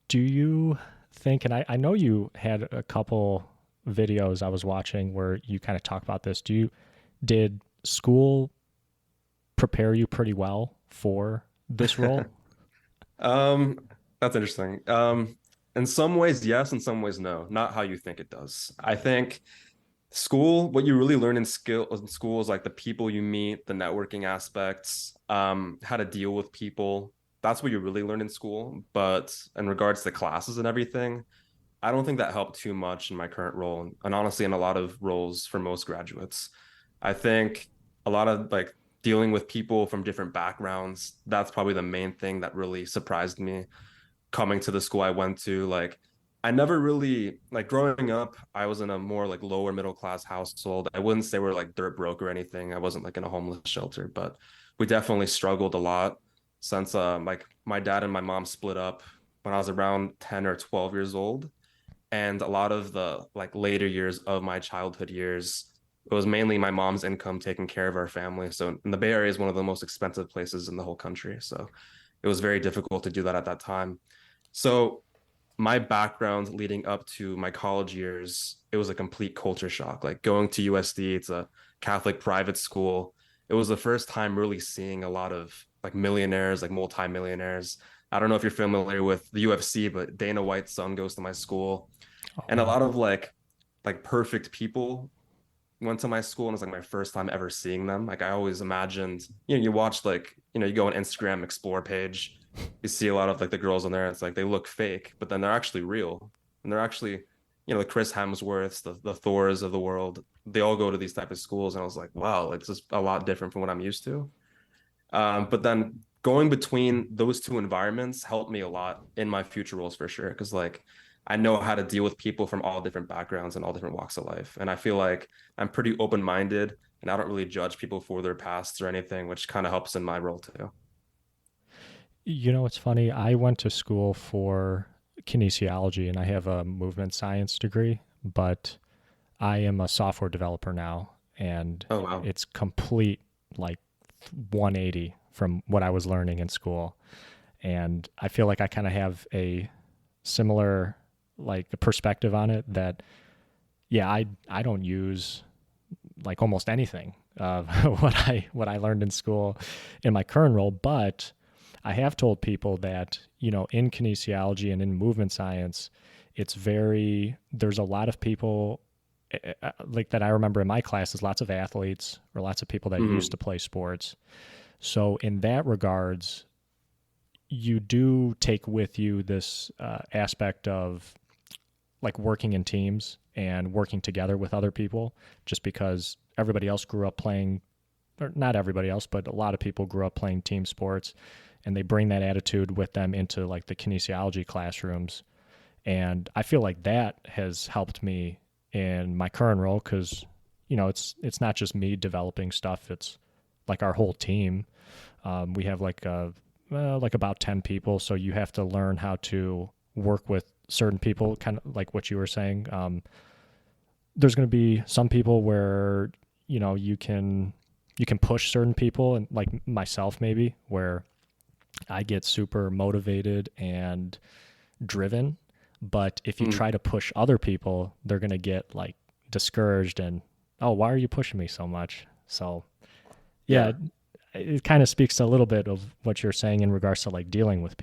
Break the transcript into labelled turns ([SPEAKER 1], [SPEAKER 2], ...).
[SPEAKER 1] Do you think, and I know you had a couple videos I was watching where you kind of talk about this. Did school prepare you pretty well for this role?
[SPEAKER 2] Um, that's interesting. In some ways, yes, in some ways, no. Not how you think it does. I think school, what you really learn in school is like the people you meet, the networking aspects, how to deal with people. That's what you really learn in school. But in regards to classes and everything, I don't think that helped too much in my current role, and honestly, in a lot of roles for most graduates. I think a lot of like dealing with people from different backgrounds, that's probably the main thing that really surprised me coming to the school I went to. Like, I never really, like growing up, I was in a more like lower middle class household. I wouldn't say we're like dirt broke or anything. I wasn't like in a homeless shelter, but we definitely struggled a lot since like my dad and my mom split up when I was around 10 or 12 years old. And a lot of the like later years of my childhood years, it was mainly my mom's income taking care of our family. So and the Bay Area is one of the most expensive places in the whole country. So it was very difficult to do that at that time. So my background leading up to my college years, it was a complete culture shock. Like going to USD, it's a Catholic private school. It was the first time really seeing a lot of like millionaires, like multimillionaires. I don't know if you're familiar with the UFC, but Dana White's son goes to my school,
[SPEAKER 1] Oh,
[SPEAKER 2] and a
[SPEAKER 1] wow.
[SPEAKER 2] lot of like perfect people went to my school, and it's like my first time ever seeing them. Like I always imagined, you watch like, you go on Instagram explore page, you see a lot of like the girls on there, and it's like they look fake, but then they're actually real. And they're actually, the Chris Hemsworths, the Thors of the world, they all go to these type of schools. And I was like, wow, like this is a lot different from what I'm used to. But then going between those two environments helped me a lot in my future roles for sure. Cause like I know how to deal with people from all different backgrounds and all different walks of life. And I feel like I'm pretty open-minded and I don't really judge people for their pasts or anything, which kind of helps in my role too.
[SPEAKER 1] You know, it's funny. I went to school for kinesiology and I have a movement science degree, but I am a software developer now and
[SPEAKER 2] Oh wow.
[SPEAKER 1] it's complete like 180 from what I was learning in school. And I feel like I kind of have a similar like perspective on it that yeah, I don't use like almost anything of what I learned in school in my current role, but I have told people that, in kinesiology and in movement science, there's a lot of people like that I remember in my classes, lots of athletes or lots of people that used to
[SPEAKER 2] Mhm.
[SPEAKER 1] play sports. So in that regards, you do take with you this aspect of like working in teams and working together with other people just because everybody else grew up playing, or not everybody else, but a lot of people grew up playing team sports and they bring that attitude with them into like the kinesiology classrooms. And I feel like that has helped me in my current role because, it's not just me developing stuff. It's like our whole team. We have like about 10 people. So you have to learn how to work with certain people, kind of like what you were saying. There's going to be some people where, you can push certain people and like myself maybe where I get super motivated and driven. But if you
[SPEAKER 2] Mhm.
[SPEAKER 1] try to push other people, they're going to get like discouraged and, oh, why are you pushing me so much? So, yeah,
[SPEAKER 2] Yeah.
[SPEAKER 1] it kind of speaks to a little bit of what you're saying in regards to like dealing with people.